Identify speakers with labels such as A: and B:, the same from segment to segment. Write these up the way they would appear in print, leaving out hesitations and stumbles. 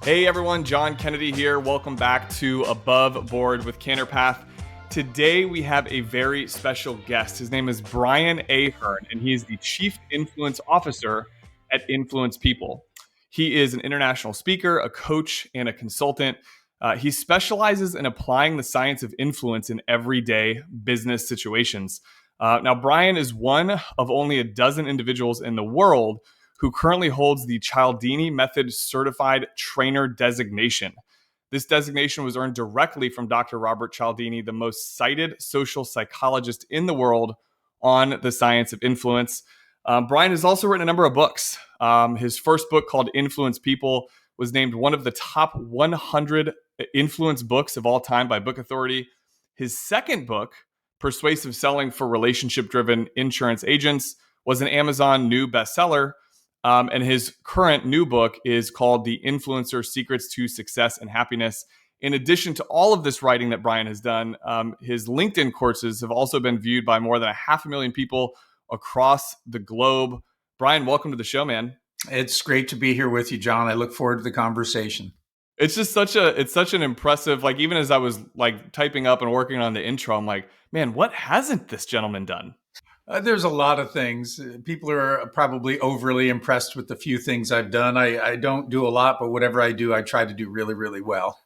A: Hey everyone, John Kennedy here. Welcome back to Above Board with Canterpath. Today we have a very special guest. His name is Brian Ahearn, and he is the Chief Influence Officer at Influence People. He is an international speaker, a coach, and a consultant. He specializes in applying the science of influence in everyday business situations. Now, Brian is one of only a dozen individuals in the world who currently holds the Cialdini Method Certified Trainer designation. This designation was earned directly from Dr. Robert Cialdini, the most cited social psychologist in the world on the science of influence. Brian has also written a number of books. His first book, called Influence People, was named one of the top 100 influence books of all time by Book Authority. His second book, Persuasive Selling for Relationship-Driven Insurance Agents, was an Amazon new bestseller. And his current new book is called The Influencer Secrets to Success and Happiness. In addition to all of this writing that Brian has done, his LinkedIn courses have also been viewed by more than 500,000 people across the globe. Brian, welcome to the show, man.
B: It's great to be here with you, John. I look forward to the conversation.
A: It's just such an impressive, like, even as I was like typing up and working on the intro, I'm like, man, what hasn't this gentleman done?
B: There's a lot of things. People are probably overly impressed with the few things I've done. I don't do a lot, but whatever I do, I try to do really, really well.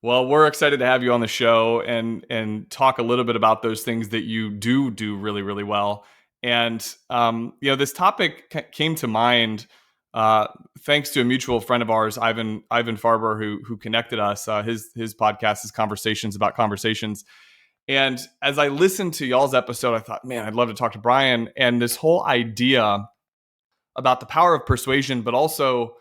A: Well, we're excited to have you on the show and talk a little bit about those things that you do really, really well. And this topic came to mind thanks to a mutual friend of ours, Ivan Farber, who connected us. His podcast is Conversations About Conversations. And as I listened to y'all's episode, I thought, man, I'd love to talk to Brian. And this whole idea about the power of persuasion, but also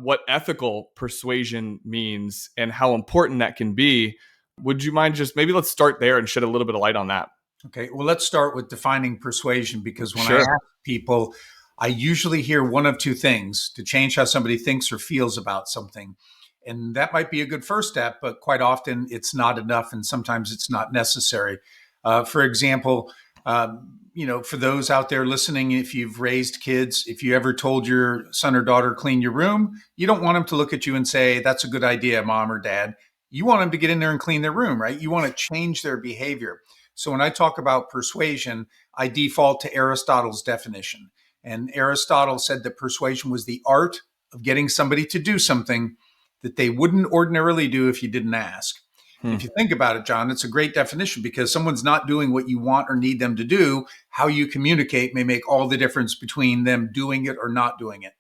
A: what ethical persuasion means and how important that can be. Would you mind maybe let's start there and shed a little bit of light on that?
B: Okay, well, let's start with defining persuasion, because when
A: Sure.
B: I ask people, I usually hear one of two things to change how somebody thinks or feels about something. And that might be a good first step, but quite often it's not enough, and sometimes it's not necessary. For example, for those out there listening, if you've raised kids, if you ever told your son or daughter clean your room, you don't want them to look at you and say, "That's a good idea, mom or dad." You want them to get in there and clean their room, right? You want to change their behavior. So when I talk about persuasion, I default to Aristotle's definition. And Aristotle said that persuasion was the art of getting somebody to do something that they wouldn't ordinarily do if you didn't ask. If you think about it, John, it's a great definition, because someone's not doing what you want or need them to do. How you communicate may make all the difference between them doing it or not doing it.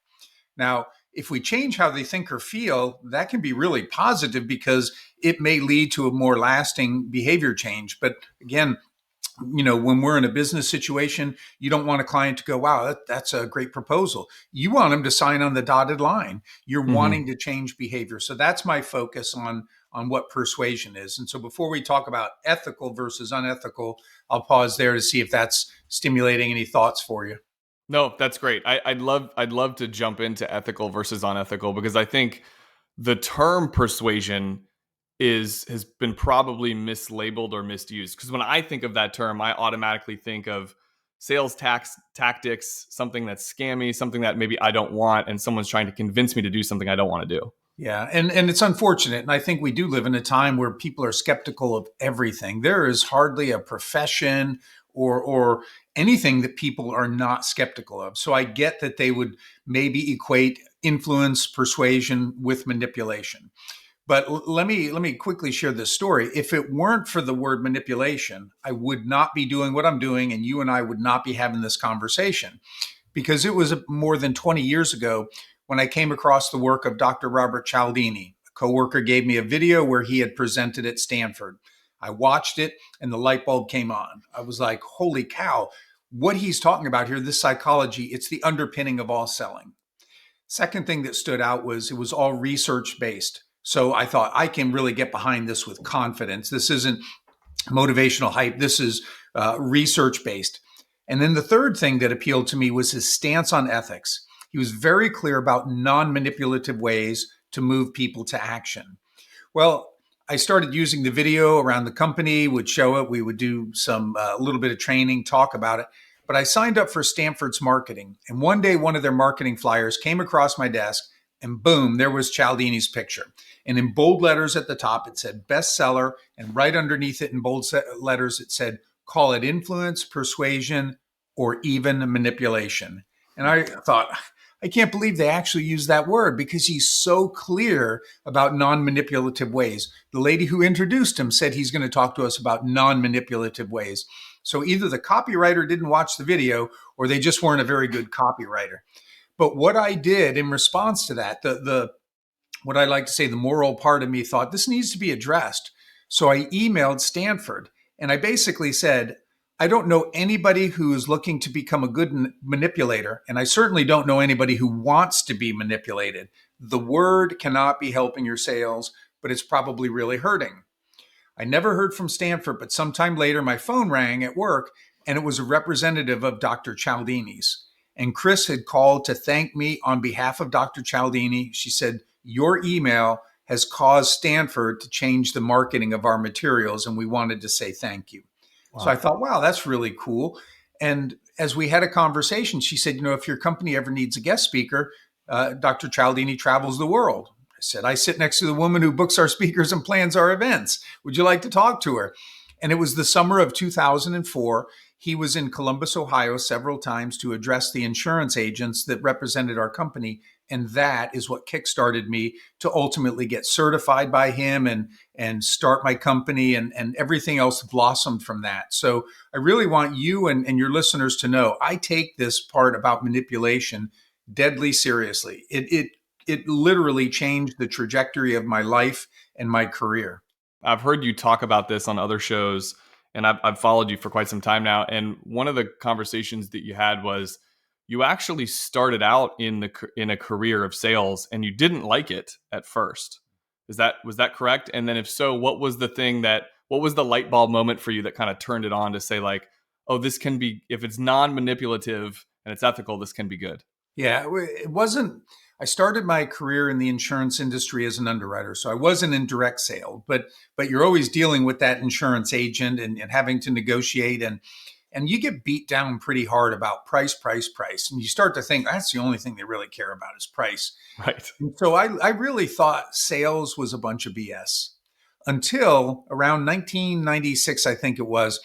B: Now, if we change how they think or feel, that can be really positive, because it may lead to a more lasting behavior change. But again, when we're in a business situation, you don't want a client to go, "Wow, that's a great proposal." You want them to sign on the dotted line. You're wanting to change behavior. So that's my focus on what persuasion is. And so before we talk about ethical versus unethical, I'll pause there to see if that's stimulating any thoughts for you.
A: No, that's great. I'd love to jump into ethical versus unethical, because I think the term persuasion has been probably mislabeled or misused. Because when I think of that term, I automatically think of sales tactics, something that's scammy, something that maybe I don't want, and someone's trying to convince me to do something I don't want to do.
B: Yeah, and it's unfortunate. And I think we do live in a time where people are skeptical of everything. There is hardly a profession or anything that people are not skeptical of. So I get that they would maybe equate influence, persuasion with manipulation. But let me quickly share this story. If it weren't for the word manipulation, I would not be doing what I'm doing, and you and I would not be having this conversation, because it was more than 20 years ago when I came across the work of Dr. Robert Cialdini. A coworker gave me a video where he had presented at Stanford. I watched it and the light bulb came on. I was like, holy cow, what he's talking about here, this psychology, it's the underpinning of all selling. Second thing that stood out was it was all research based. So I thought, I can really get behind this with confidence. This isn't motivational hype. This is research based. And then the third thing that appealed to me was his stance on ethics. He was very clear about non-manipulative ways to move people to action. Well, I started using the video around the company, would show it. We would do some little bit of training, talk about it. But I signed up for Stanford's marketing. And one day, one of their marketing flyers came across my desk, And boom, there was Cialdini's picture. And in bold letters at the top, it said bestseller. And right underneath it in bold letters, it said, call it influence, persuasion, or even manipulation. And I thought, I can't believe they actually used that word because he's so clear about non-manipulative ways. The lady who introduced him said he's going to talk to us about non-manipulative ways. So either the copywriter didn't watch the video or they just weren't a very good copywriter. But what I did in response to that, the what I like to say, the moral part of me thought this needs to be addressed. So I emailed Stanford and I basically said, I don't know anybody who is looking to become a good manipulator, and I certainly don't know anybody who wants to be manipulated. The word cannot be helping your sales, but it's probably really hurting. I never heard from Stanford, but sometime later my phone rang at work and it was a representative of Dr. Cialdini's. And Chris had called to thank me on behalf of Dr. Cialdini. She said, your email has caused Stanford to change the marketing of our materials, and we wanted to say thank you. Wow. So I thought, wow, that's really cool. And as we had a conversation, she said, if your company ever needs a guest speaker, Dr. Cialdini travels the world. I said, I sit next to the woman who books our speakers and plans our events. Would you like to talk to her? And it was the summer of 2004. He was in Columbus, Ohio several times to address the insurance agents that represented our company. And that is what kickstarted me to ultimately get certified by him and start my company, and everything else blossomed from that. So I really want you and your listeners to know I take this part about manipulation deadly seriously. It literally changed the trajectory of my life and my career.
A: I've heard you talk about this on other shows, and I've followed you for quite some time now. And one of the conversations that you had was you actually started out in a career of sales, and you didn't like it at first. Was that correct? And then if so, what was the light bulb moment for you that kind of turned it on to say like, oh, this can be, if it's non-manipulative and it's ethical, this can be good?
B: Yeah, it wasn't. I started my career in the insurance industry as an underwriter, so I wasn't in direct sale, but you're always dealing with that insurance agent and having to negotiate, and you get beat down pretty hard about price, and you start to think that's the only thing they really care about is price.
A: Right.
B: And so I really thought sales was a bunch of BS until around 1996, I think it was.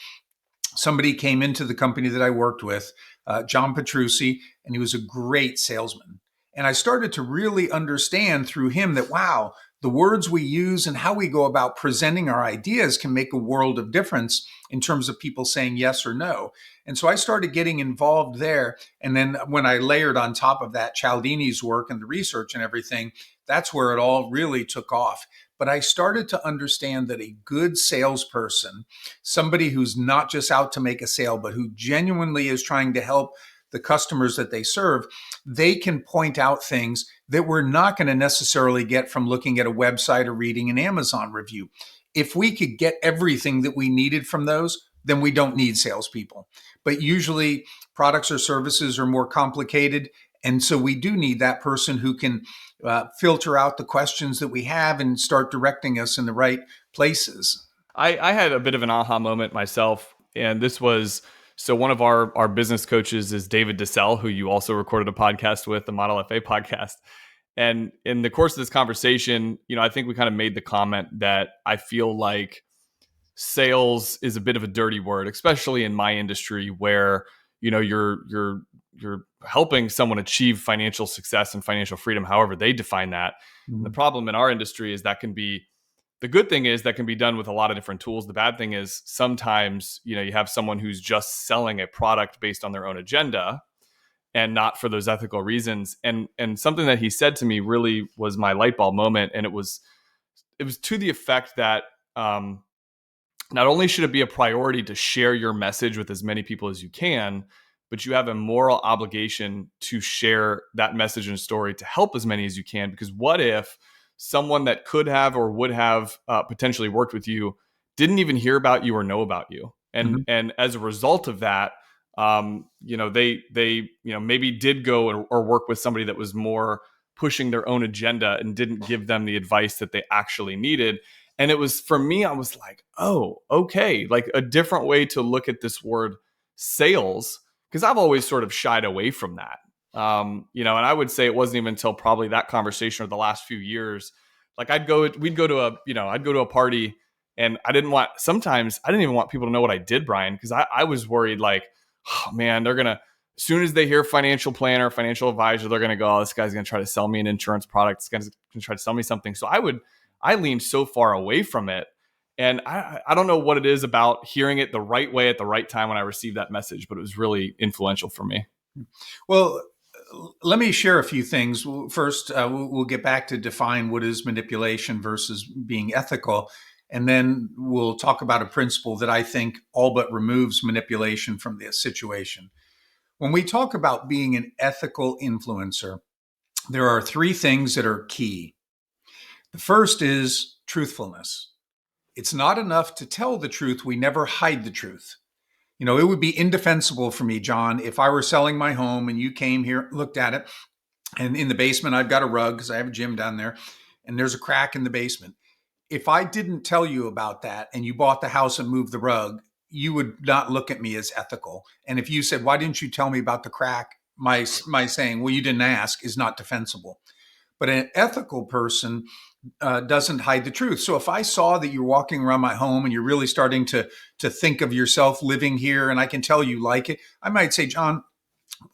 B: Somebody came into the company that I worked with, John Petrucci, and he was a great salesman. And I started to really understand through him that, wow, the words we use and how we go about presenting our ideas can make a world of difference in terms of people saying yes or no. And so I started getting involved there. And then when I layered on top of that Cialdini's work and the research and everything, that's where it all really took off. But I started to understand that a good salesperson, somebody who's not just out to make a sale, but who genuinely is trying to help the customers that they serve, they can point out things that we're not going to necessarily get from looking at a website or reading an Amazon review. If we could get everything that we needed from those, then we don't need salespeople. But usually products or services are more complicated. And so we do need that person who can filter out the questions that we have and start directing us in the right places.
A: I had a bit of an aha moment myself. And this was, so one of our business coaches is David DeSell, who you also recorded a podcast with, the Model FA podcast. And in the course of this conversation, I think we kind of made the comment that I feel like sales is a bit of a dirty word, especially in my industry where, you're helping someone achieve financial success and financial freedom, however they define that. Mm-hmm. The problem in our industry is that the good thing is that can be done with a lot of different tools. The bad thing is sometimes, you have someone who's just selling a product based on their own agenda and not for those ethical reasons. And something that he said to me really was my light bulb moment. And it was to the effect that not only should it be a priority to share your message with as many people as you can, but you have a moral obligation to share that message and story to help as many as you can. Because what if someone that could have or would have potentially worked with you didn't even hear about you or know about you, and as a result of that, they maybe did go or work with somebody that was more pushing their own agenda and didn't give them the advice that they actually needed. And it was, for me, I was like, oh, okay, like a different way to look at this word sales, because I've always sort of shied away from that. And I would say it wasn't even until probably that conversation or the last few years. Like we'd go to I'd go to a party, and sometimes I didn't even want people to know what I did, Brian, because I was worried, like, oh man, they're gonna, as soon as they hear financial planner, financial advisor, they're gonna go, oh, this guy's gonna try to sell me an insurance product. This guy's gonna try to sell me something. So I leaned so far away from it. And I don't know what it is about hearing it the right way at the right time when I received that message, but it was really influential for me.
B: Well, let me share a few things. First, we'll get back to define what is manipulation versus being ethical. And then we'll talk about a principle that I think all but removes manipulation from the situation. When we talk about being an ethical influencer, there are three things that are key. The first is truthfulness. It's not enough to tell the truth. We never hide the truth. It would be indefensible for me, John, if I were selling my home and you came here, looked at it, and in the basement, I've got a rug because I have a gym down there, and there's a crack in the basement. If I didn't tell you about that and you bought the house and moved the rug, you would not look at me as ethical. And if you said, why didn't you tell me about the crack? My saying, well, you didn't ask, is not defensible. But an ethical person doesn't hide the truth. So if I saw that you're walking around my home and you're really starting to think of yourself living here, and I can tell you like it, I might say, John,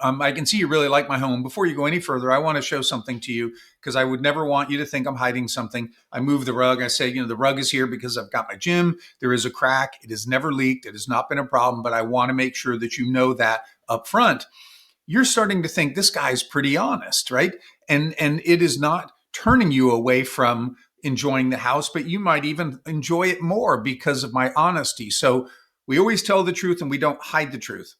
B: I can see you really like my home. Before you go any further, I want to show something to you because I would never want you to think I'm hiding something. I move the rug. I say, the rug is here because I've got my gym. There is a crack. It has never leaked. It has not been a problem, but I want to make sure that you know that up front. You're starting to think this guy's pretty honest, right? And it is not turning you away from enjoying the house, but you might even enjoy it more because of my honesty. So we always tell the truth and we don't hide the truth.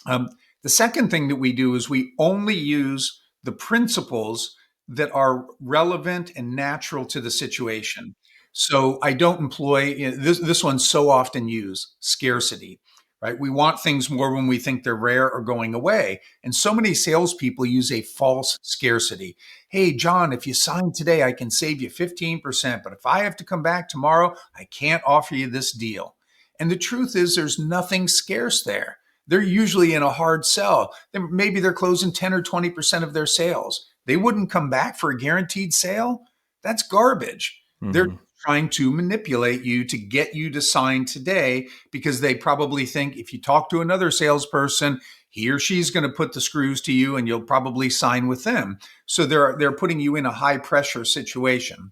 B: The second thing that we do is we only use the principles that are relevant and natural to the situation. So I don't employ this one's so often used, scarcity, right? We want things more when we think they're rare or going away. And so many salespeople use a false scarcity. Hey, John, if you sign today, I can save you 15%. But if I have to come back tomorrow, I can't offer you this deal. And the truth is, there's nothing scarce there. They're usually in a hard sell. Maybe they're closing 10 or 20% of their sales. They wouldn't come back for a guaranteed sale. That's garbage. Mm-hmm. They're trying to manipulate you to get you to sign today because they probably think if you talk to another salesperson, he or she's going to put the screws to you and you'll probably sign with them. So they're putting you in a high pressure situation.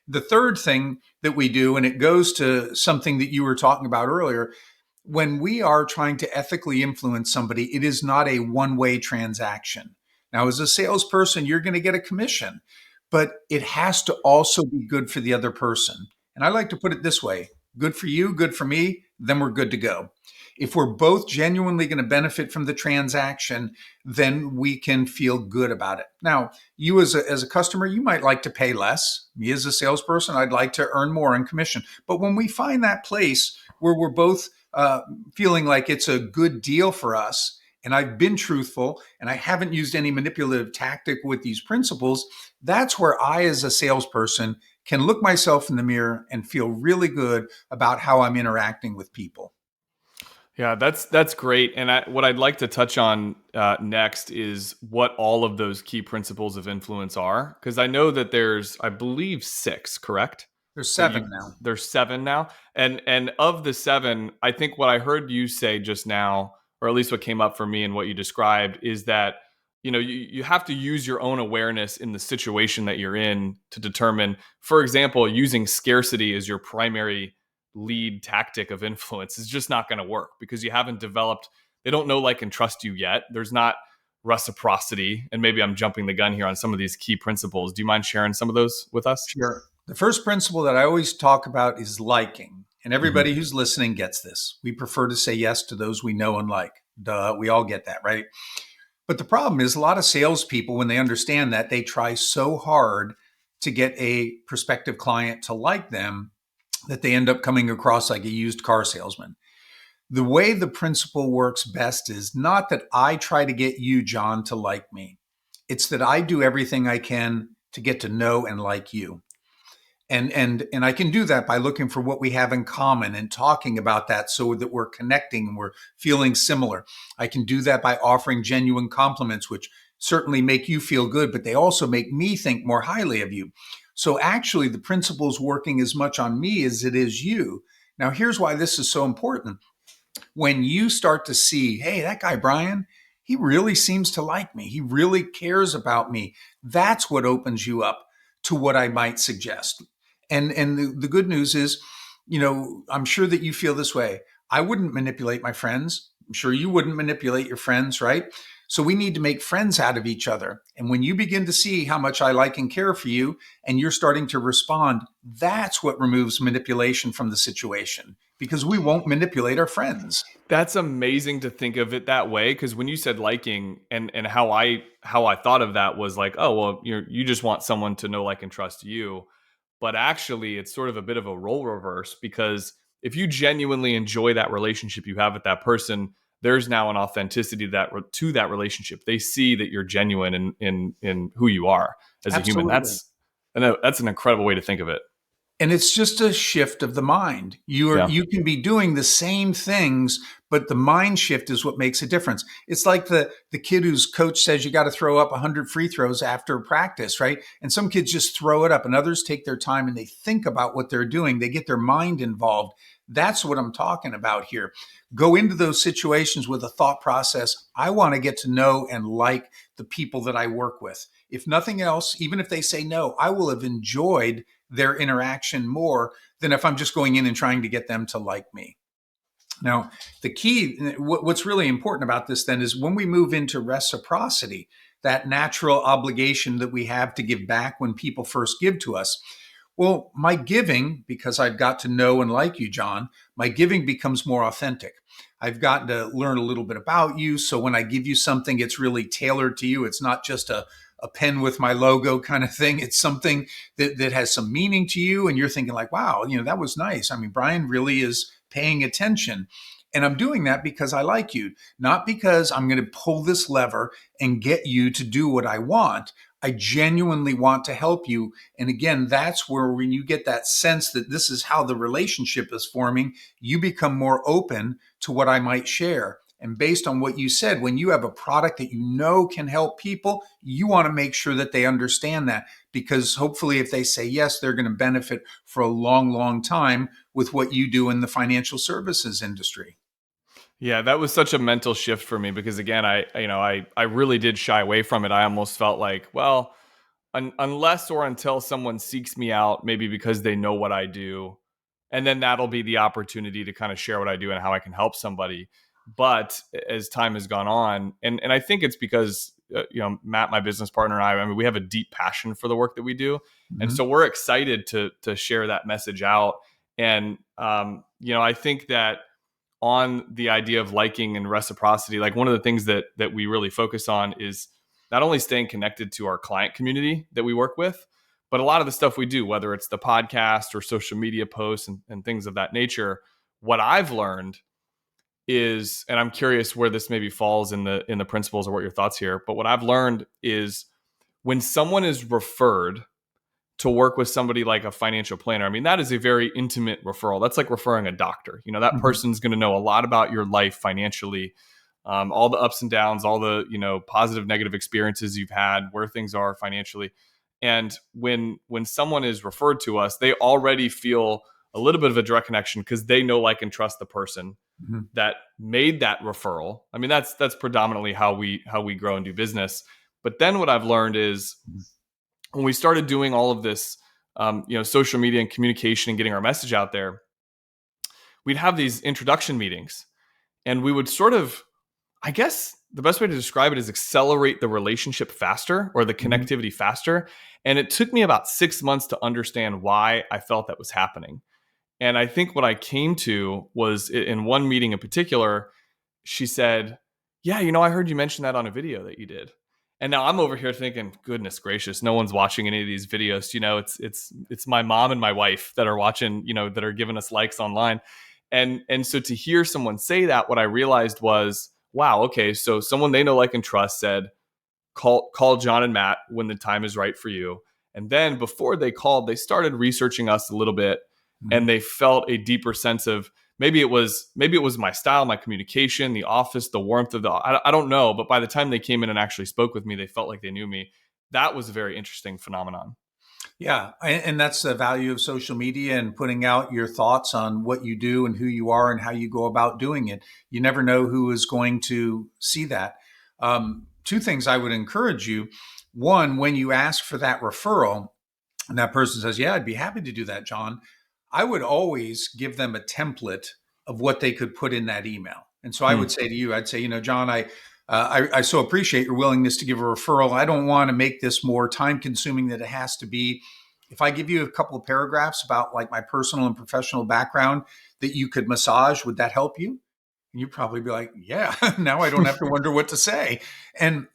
B: The third thing that we do, and it goes to something that you were talking about earlier, when we are trying to ethically influence somebody, it is not a one-way transaction. Now, as a salesperson, you're going to get a commission, but it has to also be good for the other person. And I like to put it this way: good for you, good for me, then we're good to go. If we're both genuinely going to benefit from the transaction, then we can feel good about it. Now, you as a customer, you might like to pay less. Me as a salesperson, I'd like to earn more in commission. But when we find that place where we're both feeling like it's a good deal for us, and I've been truthful, and I haven't used any manipulative tactic with these principles, that's where I, as a salesperson, can look myself in the mirror and feel really good about how I'm interacting with people.
A: Yeah, that's great. And what I'd like to touch on next is what all of those key principles of influence are, because I know that there's, I believe, 6, correct?
B: There's 7 now.
A: There's 7 now. And of the 7, I think what I heard you say just now, or at least what came up for me and what you described, is that you have to use your own awareness in the situation that you're in to determine, for example, using scarcity as your primary lead tactic of influence is just not going to work because you haven't developed, they don't know, like, and trust you yet. There's not reciprocity. And maybe I'm jumping the gun here on some of these key principles. Do you mind sharing some of those with us?
B: Sure. The first principle that I always talk about is liking. And everybody who's listening gets this. We prefer to say yes to those we know and like. Duh, we all get that, right? But the problem is a lot of salespeople, when they understand that, they try so hard to get a prospective client to like them that they end up coming across like a used car salesman. The way the principle works best is not that I try to get you, John, to like me. It's that I do everything I can to get to know and like you. And I can do that by looking for what we have in common and talking about that so that we're connecting and we're feeling similar. I can do that by offering genuine compliments, which certainly make you feel good, but they also make me think more highly of you. So actually, the principle's working as much on me as it is you. Now, here's why this is so important. When you start to see, hey, that guy, Brian, he really seems to like me. He really cares about me. That's what opens you up to what I might suggest. And the good news is, I'm sure that you feel this way. I wouldn't manipulate my friends. I'm sure you wouldn't manipulate your friends, right? So we need to make friends out of each other. And when you begin to see how much I like and care for you, and you're starting to respond, that's what removes manipulation from the situation, because we won't manipulate our friends.
A: That's amazing to think of it that way, because when you said liking, and how I thought of that was like, oh well, you just want someone to know, like, and trust you. But actually it's sort of a bit of a role reverse, because if you genuinely enjoy that relationship you have with that person, there's now an authenticity to that relationship. They see that you're genuine in who you are as a human.
B: Absolutely.
A: That's an incredible way to think of it.
B: And it's just a shift of the mind.
A: Yeah.
B: You can be doing the same things, but the mind shift is what makes a difference. It's like the kid whose coach says you got to throw up 100 free throws after practice, right? And some kids just throw it up, and others take their time and they think about what they're doing. They get their mind involved. That's what I'm talking about here. Go into those situations with a thought process. I want to get to know and like the people that I work with. If nothing else, even if they say no, I will have enjoyed their interaction more than if I'm just going in and trying to get them to like me. Now, the key, what's really important about this then is when we move into reciprocity, that natural obligation that we have to give back when people first give to us. Well, my giving, because I've got to know and like you, John, my giving becomes more authentic. I've gotten to learn a little bit about you. So when I give you something, it's really tailored to you. It's not just a pen with my logo kind of thing. It's something that has some meaning to you. And you're thinking like, wow, that was nice. I mean, Brian really is paying attention. And I'm doing that because I like you, not because I'm going to pull this lever and get you to do what I want. I genuinely want to help you. And again, that's where when you get that sense that this is how the relationship is forming, you become more open to what I might share. And based on what you said, when you have a product that you know can help people, you want to make sure that they understand that, because hopefully if they say yes, they're going to benefit for a long, long time with what you do in the financial services industry.
A: Yeah, that was such a mental shift for me, because again, I really did shy away from it. I almost felt like, well, unless or until someone seeks me out, maybe because they know what I do, and then that'll be the opportunity to kind of share what I do and how I can help somebody. But as time has gone on, and I think it's because Matt, my business partner, and I mean, we have a deep passion for the work that we do, and so
B: Mm-hmm.
A: we're excited to share that message out. And I think that on the idea of liking and reciprocity, like one of the things that we really focus on is not only staying connected to our client community that we work with, but a lot of the stuff we do, whether it's the podcast or social media posts and things of that nature. What I've learned is, and I'm curious where this maybe falls in the principles or what your thoughts here, but what I've learned is when someone is referred to work with somebody like a financial planner, I mean, that is a very intimate referral. That's like referring a doctor. That
B: Mm-hmm.
A: person's going to know a lot about your life financially, all the ups and downs, all the positive, negative experiences you've had, where things are financially. And when someone is referred to us, they already feel a little bit of a direct connection because they know, like, and trust the person
B: Mm-hmm.
A: that made that referral. I mean, that's predominantly how we grow and do business. But then what I've learned is when we started doing all of this, social media and communication and getting our message out there, we'd have these introduction meetings, and we would sort of, I guess the best way to describe it is accelerate the relationship faster or the
B: Mm-hmm.
A: connectivity faster. And it took me about 6 months to understand why I felt that was happening. And I think what I came to was in one meeting in particular, she said, yeah, I heard you mention that on a video that you did. And now I'm over here thinking, goodness gracious, no one's watching any of these videos. It's my mom and my wife that are watching, that are giving us likes online. And so to hear someone say that, what I realized was, wow, okay, so someone they know, like, and trust said, call John and Matt when the time is right for you. And then before they called, they started researching us a little bit,
B: Mhm.
A: and they felt a deeper sense of maybe it was my style, my communication, the office, the warmth of I don't know. But by the time they came in and actually spoke with me, they felt like they knew me. That was a very interesting phenomenon.
B: Yeah, and that's the value of social media and putting out your thoughts on what you do and who you are and how you go about doing it. You never know who is going to see that. Two things I would encourage you. One, when you ask for that referral, and that person says, "Yeah, I'd be happy to do that, John," I would always give them a template of what they could put in that email. And so I
A: Hmm.
B: would say to you, I'd say, John, I so appreciate your willingness to give a referral. I don't want to make this more time consuming than it has to be. If I give you a couple of paragraphs about like my personal and professional background that you could massage, would that help you? And you'd probably be like, yeah, now I don't have to wonder what to say. And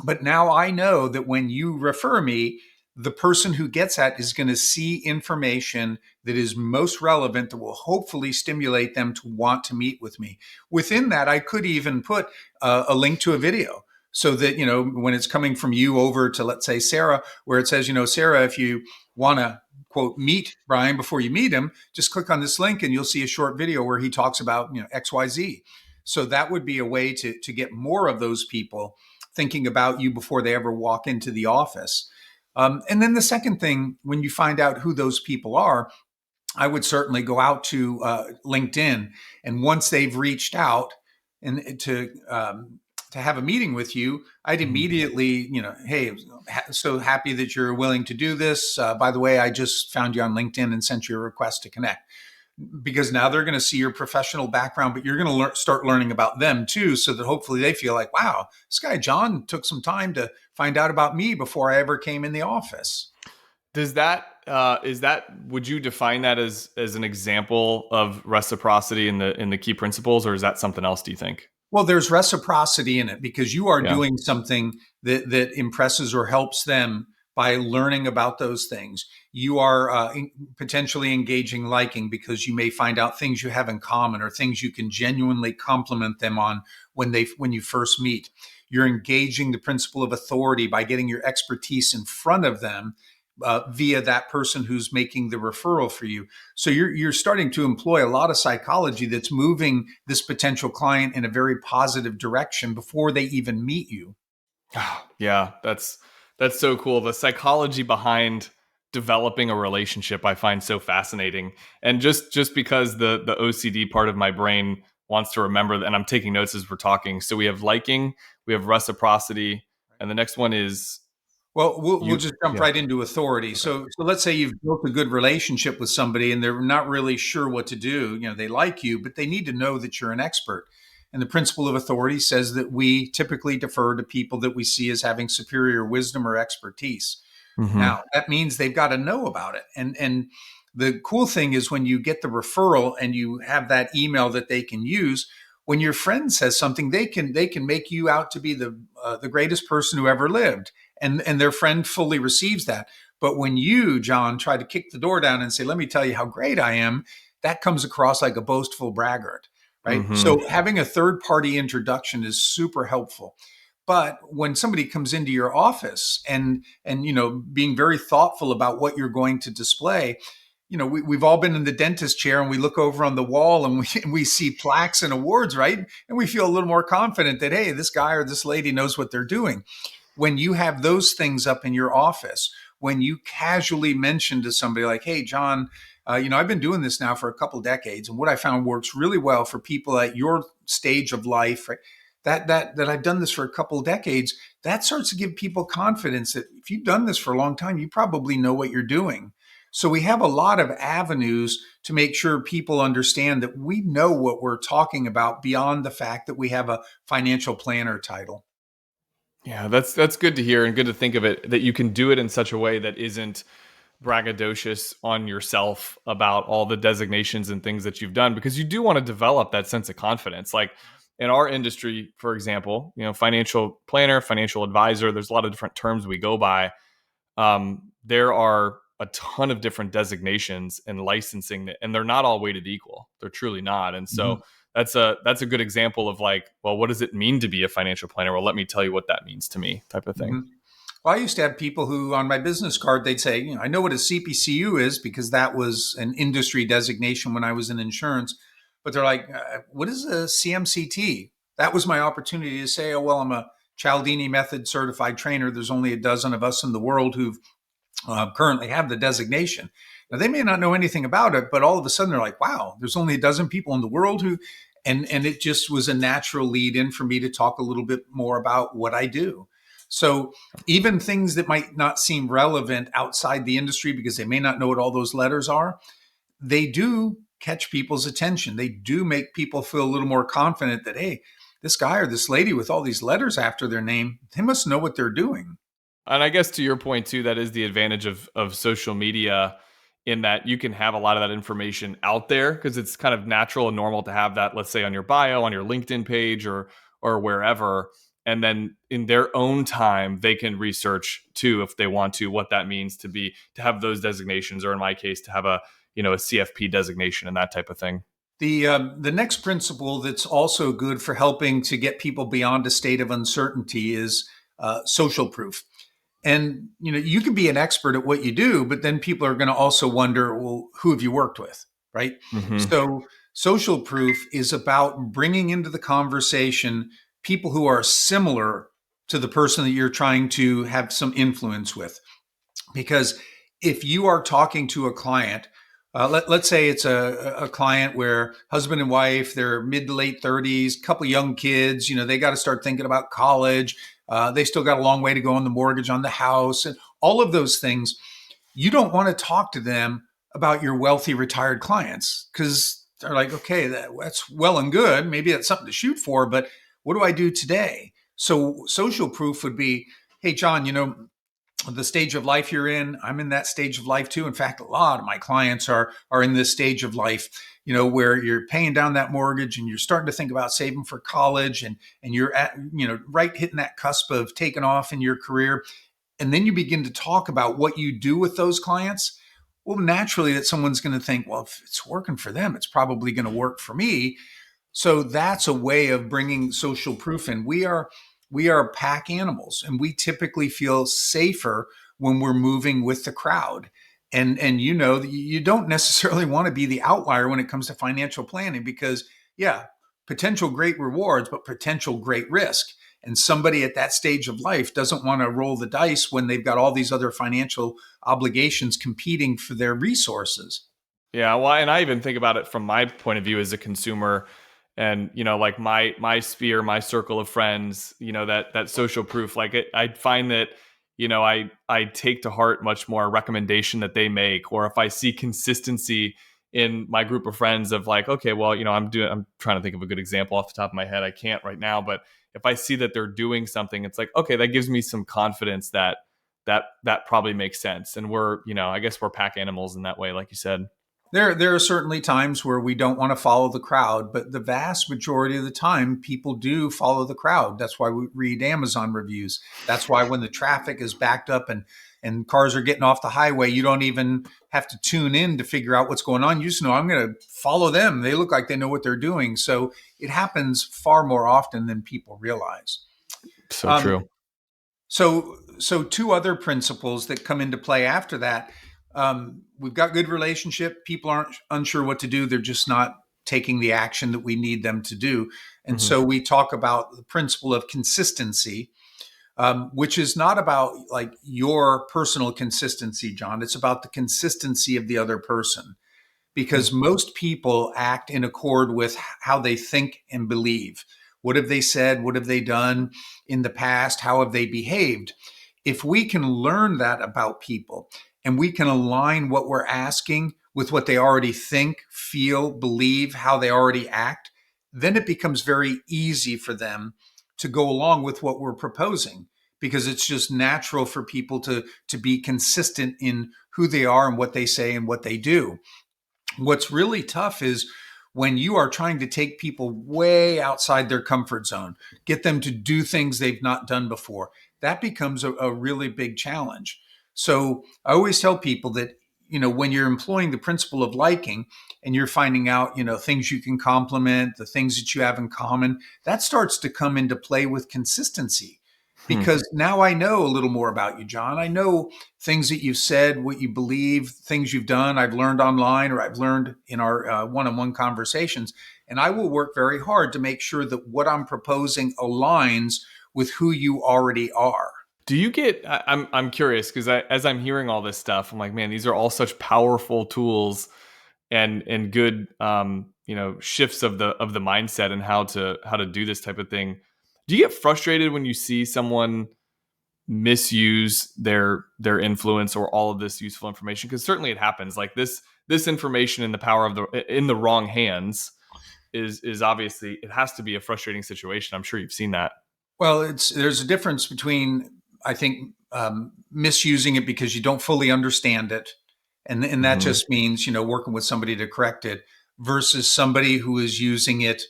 B: but now I know that when you refer me, the person who gets that is going to see information that is most relevant that will hopefully stimulate them to want to meet with me. Within that, I could even put a link to a video so that, when it's coming from you over to, let's say, Sarah, where it says, Sarah, if you want to quote meet Brian before you meet him, just click on this link and you'll see a short video where he talks about, XYZ. So that would be a way to get more of those people thinking about you before they ever walk into the office. And then the second thing, when you find out who those people are, I would certainly go out to LinkedIn, and once they've reached out and to have a meeting with you, I'd immediately, hey, so happy that you're willing to do this. By the way, I just found you on LinkedIn and sent you a request to connect, because now they're going to see your professional background, but you're going to start learning about them too, so that hopefully they feel like, wow, this guy John took some time to find out about me before I ever came in the office.
A: Does that is that would you define that as an example of reciprocity in the key principles, or is that something else, do you think?
B: Well, there's reciprocity in it because you are
A: Yeah.
B: doing something that impresses or helps them by learning about those things. You are potentially engaging liking because you may find out things you have in common or things you can genuinely compliment them on when you first meet. You're engaging the principle of authority by getting your expertise in front of them via that person who's making the referral for you. So you're starting to employ a lot of psychology that's moving this potential client in a very positive direction before they even meet you.
A: Yeah, that's so cool. The psychology behind developing a relationship I find so fascinating. And just because the OCD part of my brain wants to remember, and I'm taking notes as we're talking. So we have liking, we have reciprocity, and the next one is
B: Well, we'll
A: you.
B: just jump
A: Yeah.
B: right into authority.
A: Okay.
B: So let's say you've built a good relationship with somebody and they're not really sure what to do. They like you, but they need to know that you're an expert. And the principle of authority says that we typically defer to people that we see as having superior wisdom or expertise.
A: Hmm.
B: Now, that means they've got to know about it. And the cool thing is when you get the referral and you have that email that they can use, when your friend says something, they can make you out to be the greatest person who ever lived, and their friend fully receives that. But when you, John, try to kick the door down and say, "Let me tell you how great I am," that comes across like a boastful braggart, right?
A: Hmm.
B: So having a third party introduction is super helpful. But when somebody comes into your office and being very thoughtful about what you're going to display, we've all been in the dentist chair and we look over on the wall and we see plaques and awards, right? And we feel a little more confident that, hey, this guy or this lady knows what they're doing. When you have those things up in your office, when you casually mention to somebody like, hey, John, I've been doing this now for a couple decades, and what I found works really well for people at your stage of life, right? That I've done this for a couple of decades, that starts to give people confidence that if you've done this for a long time, you probably know what you're doing. So we have a lot of avenues to make sure people understand that we know what we're talking about beyond the fact that we have a financial planner title.
A: Yeah, that's good to hear and good to think of it that you can do it in such a way that isn't braggadocious on yourself about all the designations and things that you've done, because you do want to develop that sense of confidence. Like in our industry, for example, financial planner, financial advisor, there's a lot of different terms we go by. There are a ton of different designations and licensing, and they're not all weighted equal. They're truly not. And so
B: Mhm.
A: that's a good example of like, well, what does it mean to be a financial planner? Well, let me tell you what that means to me, type of thing.
B: Mhm. Well, I used to have people who on my business card, they'd say, I know what a CPCU is because that was an industry designation when I was in insurance. But they're like, what is a CMCT? That was my opportunity to say, oh, well, I'm a Cialdini Method certified trainer. There's only a dozen of us in the world who've currently have the designation. Now, they may not know anything about it, but all of a sudden they're like, wow, there's only a dozen people in the world who, and it just was a natural lead in for me to talk a little bit more about what I do. So even things that might not seem relevant outside the industry because they may not know what all those letters are, they do catch people's attention. They do make people feel a little more confident that, hey, this guy or this lady with all these letters after their name, they must know what they're doing.
A: And I guess to your point too, that is the advantage of social media in that you can have a lot of that information out there because it's kind of natural and normal to have that, let's say on your bio, on your LinkedIn page or wherever. And then in their own time, they can research too if they want to what that means to have those designations, or in my case, to have a CFP designation and that type of thing.
B: The next principle that's also good for helping to get people beyond a state of uncertainty is social proof. And you can be an expert at what you do, but then people are going to also wonder, well, who have you worked with, right?
A: Mm-hmm.
B: So social proof is about bringing into the conversation people who are similar to the person that you're trying to have some influence with. Because if you are talking to a client, let's say it's a client where husband and wife, they're mid to late 30s, couple young kids, they got to start thinking about college. They still got a long way to go on the mortgage on the house and all of those things. You don't want to talk to them about your wealthy retired clients because they're like, okay, that's well and good. Maybe that's something to shoot for, but what do I do today? So social proof would be, hey, John, the stage of life you're in, I'm in that stage of life too. In fact, a lot of my clients are in this stage of life, where you're paying down that mortgage and you're starting to think about saving for college and you're at, right hitting that cusp of taking off in your career. And then you begin to talk about what you do with those clients. Well, naturally that someone's going to think, well, if it's working for them, it's probably going to work for me. So that's a way of bringing social proof in. We are pack animals, and we typically feel safer when we're moving with the crowd. And you don't necessarily want to be the outlier when it comes to financial planning because, yeah, potential great rewards, but potential great risk. And somebody at that stage of life doesn't want to roll the dice when they've got all these other financial obligations competing for their resources.
A: Yeah, well, and I even think about it from my point of view as a consumer, and like my sphere, my circle of friends, that social proof. Like I find that I take to heart much more a recommendation that they make, or if I see consistency in my group of friends of like, okay, well, I'm trying to think of a good example off the top of my head. I can't right now, but if I see that they're doing something, it's like, okay, that gives me some confidence that probably makes sense, and I guess we're pack animals in that way, like you said.
B: There are certainly times where we don't want to follow the crowd, but the vast majority of the time, people do follow the crowd. That's why we read Amazon reviews. That's why when the traffic is backed up and cars are getting off the highway, you don't even have to tune in to figure out what's going on. You just know I'm going to follow them. They look like they know what they're doing. So it happens far more often than people realize.
A: So
B: Um,
A: true.
B: so two other principles that come into play after that. We've got good relationship. People aren't unsure what to do. They're just not taking the action that we need them to do. And
A: Hmm.
B: so we talk about the principle of consistency, which is not about like your personal consistency, John. It's about the consistency of the other person because most people act in accord with how they think and believe. What have they said? What have they done in the past? How have they behaved? If we can learn that about people and we can align what we're asking with what they already think, feel, believe, how they already act, then it becomes very easy for them to go along with what we're proposing because it's just natural for people to be consistent in who they are and what they say and what they do. What's really tough is when you are trying to take people way outside their comfort zone, get them to do things they've not done before. That becomes a really big challenge. So I always tell people that, when you're employing the principle of liking and you're finding out, things you can complement, the things that you have in common, that starts to come into play with consistency.
A: Hmm.
B: because now I know a little more about you, John. I know things that you've said, what you believe, things you've done. I've learned online or I've learned in our one-on-one conversations. And I will work very hard to make sure that what I'm proposing aligns with who you already are.
A: Do you get? I'm curious because as I'm hearing all this stuff, I'm like, man, these are all such powerful tools and good shifts of the mindset and how to do this type of thing. Do you get frustrated when you see someone misuse their influence or all of this useful information? Because certainly it happens. Like this information in the power of the in the wrong hands is obviously, it has to be a frustrating situation. I'm sure you've seen that.
B: Well, there's a difference between, I think, misusing it because you don't fully understand it, and that
A: Hmm.
B: just means working with somebody to correct it, versus somebody who is using it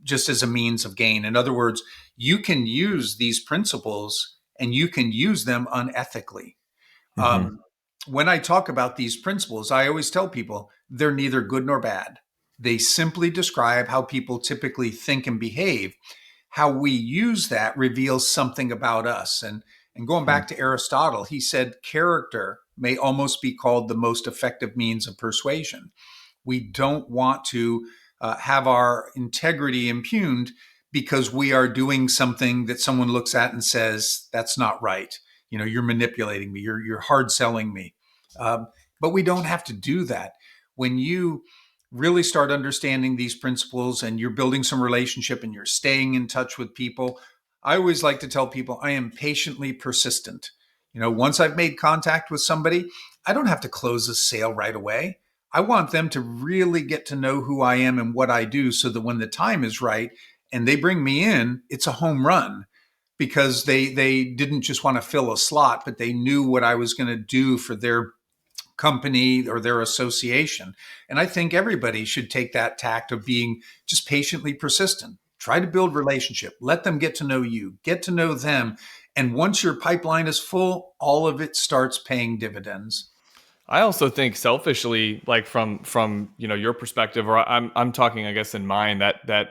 B: just as a means of gain. In other words, you can use these principles and you can use them unethically.
A: Hmm.
B: Um, when I talk about these principles, I always tell people they're neither good nor bad. They simply describe how people typically think and behave. How we use that reveals something about us. And going back to Aristotle, he said character may almost be called the most effective means of persuasion. We don't want to have our integrity impugned because we are doing something that someone looks at and says, that's not right. You're manipulating me, you're hard selling me. But we don't have to do that. When you really start understanding these principles and you're building some relationship and you're staying in touch with people, I always like to tell people I am patiently persistent. Once I've made contact with somebody, I don't have to close a sale right away. I want them to really get to know who I am and what I do so that when the time is right and they bring me in, it's a home run because they didn't just want to fill a slot, but they knew what I was going to do for their company or their association. And I think everybody should take that tact of being just patiently persistent. Try to build relationship. Let them get to know you, get to know them. And once your pipeline is full, all of it starts paying dividends.
A: I also think selfishly, like from your perspective, or I'm talking, I guess, in mine, that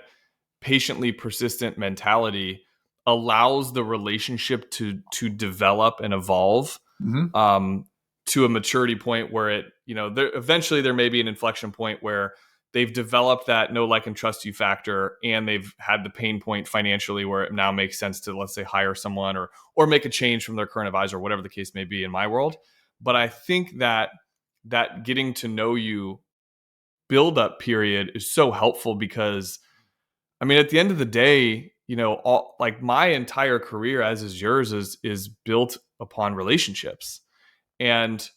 A: patiently persistent mentality allows the relationship to develop and evolve
B: Mm-hmm.
A: um, to a maturity point where eventually there may be an inflection point where they've developed that know, like, and trust you factor, and they've had the pain point financially where it now makes sense to, let's say, hire someone or make a change from their current advisor, whatever the case may be in my world. But I think that getting to know you build up period is so helpful because, I mean, at the end of the day, like my entire career, as is yours, is built upon relationships. And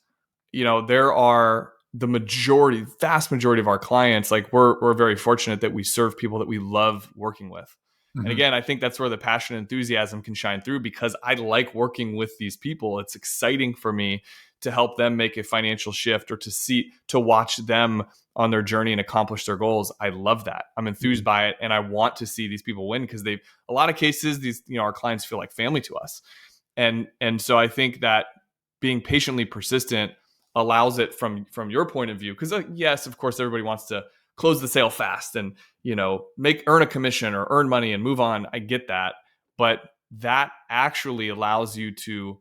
A: there are vast majority of our clients, like we're very fortunate that we serve people that we love working with. And
B: Mm-hmm.
A: again, I think that's where the passion and enthusiasm can shine through because I like working with these people. It's exciting for me to help them make a financial shift or to watch them on their journey and accomplish their goals. I love that. I'm enthused by it and I want to see these people win because a lot of cases, these, our clients feel like family to us. And so I think that being patiently persistent allows it from your point of view, because yes, of course, everybody wants to close the sale fast and earn a commission or earn money and move on. I get that, but that actually allows you to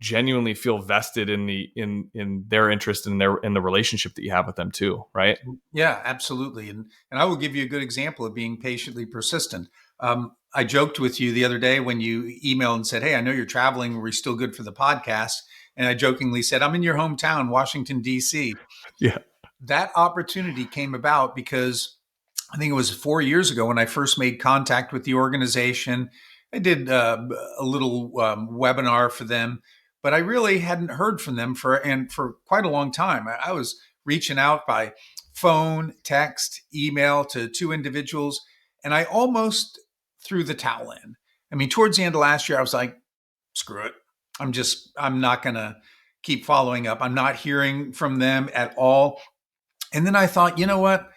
A: genuinely feel vested in their interest in the relationship that you have with them too, right?
B: Yeah, absolutely. And I will give you a good example of being patiently persistent. I joked with you the other day when you emailed and said, "Hey, I know you're traveling. Are we still good for the podcast?" And I jokingly said, "I'm in your hometown, Washington, D.C."
A: Yeah.
B: That opportunity came about because I think it was 4 years ago when I first made contact with the organization. I did a little webinar for them, but I really hadn't heard from them for quite a long time. I was reaching out by phone, text, email to two individuals, and I almost threw the towel in. I mean, towards the end of last year, I was like, screw it. I'm not going to keep following up. I'm not hearing from them at all. And then I thought, you know what?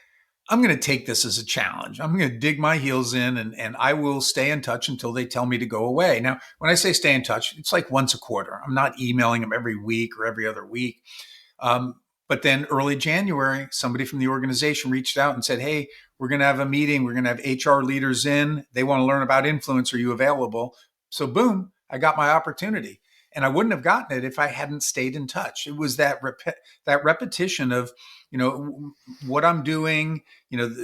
B: I'm going to take this as a challenge. I'm going to dig my heels in and I will stay in touch until they tell me to go away. Now, when I say stay in touch, it's like once a quarter. I'm not emailing them every week or every other week. Um, but then early January, somebody from the organization reached out and said, "Hey, we're going to have a meeting. We're going to have HR leaders in. They want to learn about influence. Are you available?" So boom, I got my opportunity. And I wouldn't have gotten it if I hadn't stayed in touch. It was that repetition of, what I'm doing,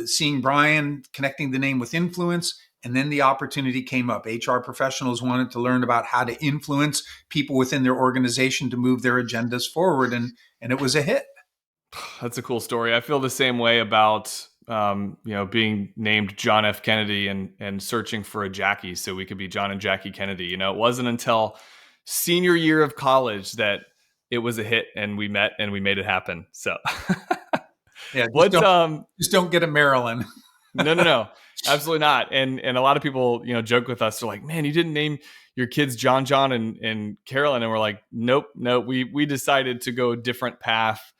B: seeing Brian connecting the name with influence. And then the opportunity came up. HR professionals wanted to learn about how to influence people within their organization to move their agendas forward. And it was a hit.
A: That's a cool story. I feel the same way about being named John F. Kennedy and searching for a Jackie so we could be John and Jackie Kennedy. It wasn't until senior year of college that it was a hit and we met and we made it happen. So
B: Yeah,
A: what
B: just don't get a Maryland.
A: No, absolutely not. And a lot of people, joke with us. They're like, man, you didn't name your kids John and Carolyn. And we're like, nope. We decided to go a different path.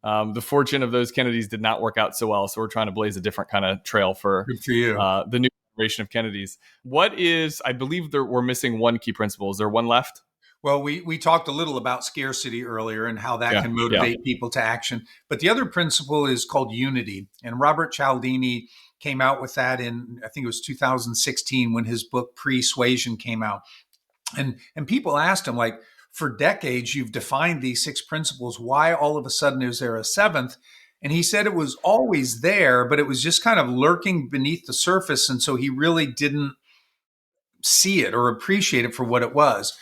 A: The fortune of those Kennedys did not work out so well. So we're trying to blaze a different kind of trail for
B: Good for you.
A: The new generation of Kennedys. I believe we're missing one key principle. Is there one left?
B: Well, we talked a little about scarcity earlier and how that can motivate people to action. But the other principle is called unity. And Robert Cialdini came out with that in, I think it was 2016 when his book Persuasion came out. And people asked him, like, for decades, you've defined these 6 principles. Why all of a sudden is there a 7th? And he said it was always there, but it was just kind of lurking beneath the surface. And so he really didn't see it or appreciate it for what it was.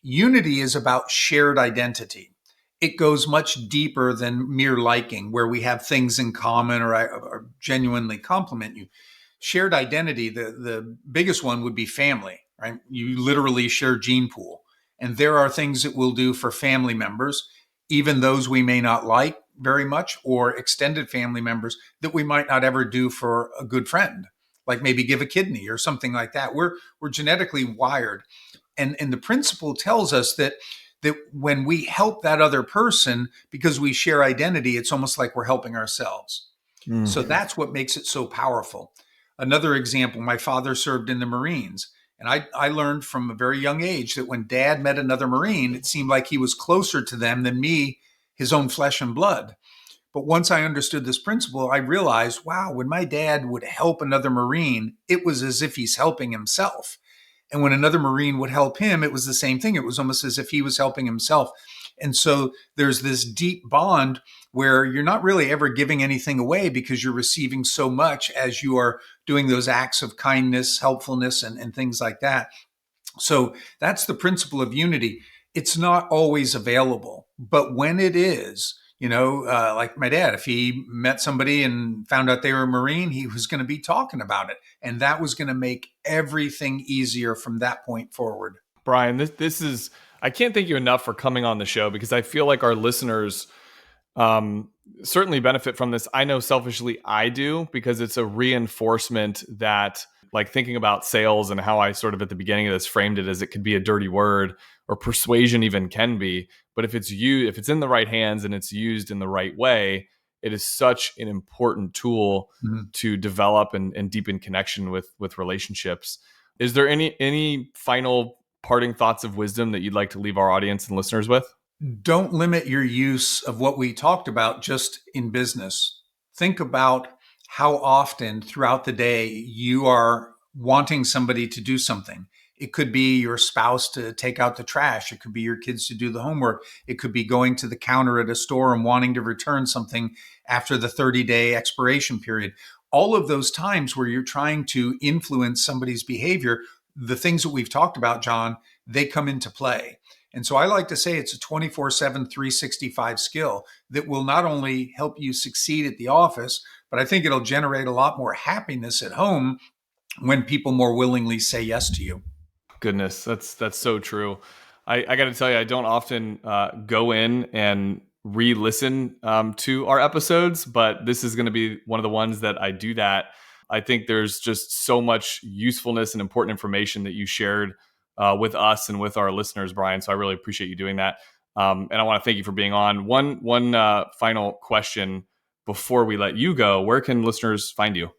B: Unity is about shared identity. It goes much deeper than mere liking, where we have things in common or genuinely compliment you. Shared identity, the biggest one would be family, right? You literally share gene pool. And there are things that we'll do for family members, even those we may not like very much, or extended family members that we might not ever do for a good friend, like maybe give a kidney or something like that. We're genetically wired. And the principle tells us that when we help that other person because we share identity, it's almost like we're helping ourselves. So that's what makes it so powerful. Another example, my father served in the Marines. And I learned from a very young age that when Dad met another Marine, it seemed like he was closer to them than me, his own flesh and blood. But once I understood this principle, I realized, wow, when my dad would help another Marine, it was as if he's helping himself. And when another Marine would help him, it was the same thing. It was almost as if he was helping himself. And so there's this deep bond where you're not really ever giving anything away because you're receiving so much as you are doing those acts of kindness, helpfulness, and things like that. So that's the principle of unity. It's not always available, but when it is, like my dad, if he met somebody and found out they were a Marine, he was going to be talking about it. And that was going to make everything easier from that point forward.
A: Brian, this is, I can't thank you enough for coming on the show because I feel like our listeners certainly benefit from this. I know selfishly I do because it's a reinforcement that, like, thinking about sales and how I sort of at the beginning of this framed it as it could be a dirty word, or persuasion even can be. But if it's in the right hands and it's used in the right way, it is such an important tool to develop and deepen connection with relationships. Is there any final parting thoughts of wisdom that you'd like to leave our audience and listeners with?
B: Don't limit your use of what we talked about just in business. Think about how often throughout the day you are wanting somebody to do something. It could be your spouse to take out the trash. It could be your kids to do the homework. It could be going to the counter at a store and wanting to return something after the 30-day expiration period. All of those times where you're trying to influence somebody's behavior, the things that we've talked about, John, they come into play. And so I like to say it's a 24/7, 365 skill that will not only help you succeed at the office, but I think it'll generate a lot more happiness at home when people more willingly say yes to you.
A: Goodness, that's so true. I got to tell you, I don't often go in and re-listen to our episodes, but this is going to be one of the ones that I do that. I think there's just so much usefulness and important information that you shared with us and with our listeners, Brian. So I really appreciate you doing that. And I want to thank you for being on. One final question before we let you go. Where can listeners find you?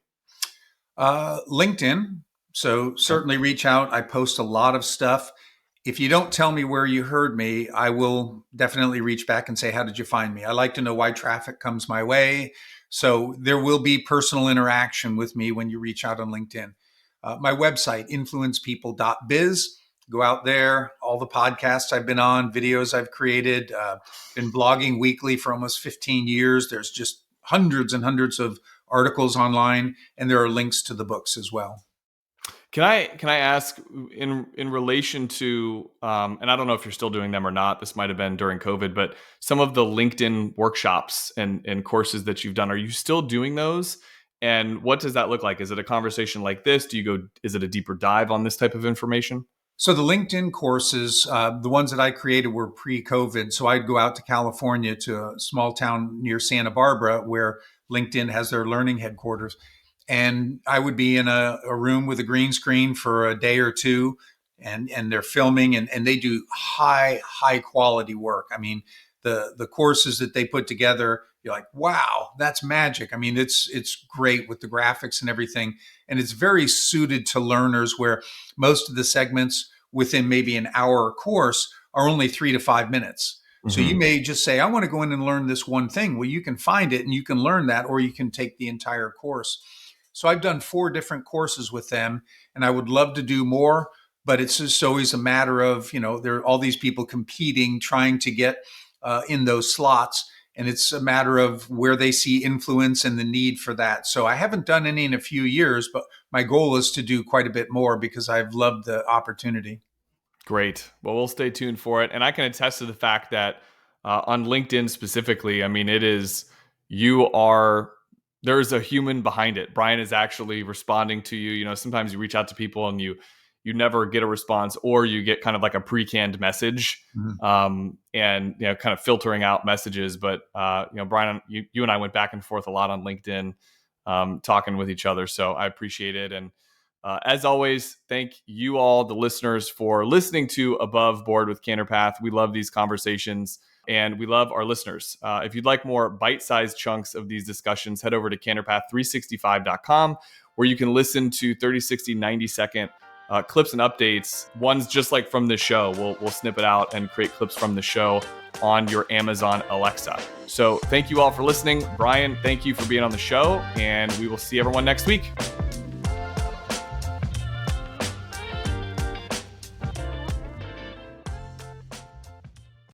B: LinkedIn. So certainly reach out. I post a lot of stuff. If you don't tell me where you heard me, I will definitely reach back and say, how did you find me? I like to know why traffic comes my way. So there will be personal interaction with me when you reach out on LinkedIn. My website, influencepeople.biz. Go out there, all the podcasts I've been on, videos I've created, been blogging weekly for almost 15 years. There's just hundreds and hundreds of articles online, and there are links to the books as well.
A: Can I ask in relation to and I don't know if you're still doing them or not. This might have been during COVID, but some of the LinkedIn workshops and courses that you've done, are you still doing those? And what does that look like? Is it a conversation like this? Is it a deeper dive on this type of information?
B: So the LinkedIn courses, the ones that I created were pre-COVID. So I'd go out to California to a small town near Santa Barbara where LinkedIn has their learning headquarters. And I would be in a room with a green screen for a day or two, and they're filming, and they do high quality work. I mean, the courses that they put together, you're like, wow, that's magic. I mean, it's great with the graphics and everything. And it's very suited to learners where most of the segments within maybe an hour course are only 3 to 5 minutes. So you may just say, I want to go in and learn this one thing. Well, you can find it and you can learn that, or you can take the entire course. So I've done 4 different courses with them, and I would love to do more, but it's just always a matter of, there are all these people competing, trying to get in those slots. And it's a matter of where they see influence and the need for that. So I haven't done any in a few years, but my goal is to do quite a bit more because I've loved the opportunity.
A: Great. Well, we'll stay tuned for it. And I can attest to the fact that on LinkedIn specifically, I mean, there's a human behind it. Brian is actually responding to you. Sometimes you reach out to people and you never get a response, or you get kind of like a pre-canned message, and kind of filtering out messages. But Brian, you and I went back and forth a lot on LinkedIn, talking with each other. So I appreciate it. And as always, thank you all, the listeners, for listening to Above Board with Canterpath. We love these conversations, and we love our listeners. If you'd like more bite-sized chunks of these discussions, head over to canterpath365.com, where you can listen to 30, 60, 90-second clips and updates. Ones just like from this show. We'll snip it out and create clips from the show on your Amazon Alexa. So thank you all for listening. Brian, thank you for being on the show, and we will see everyone next week.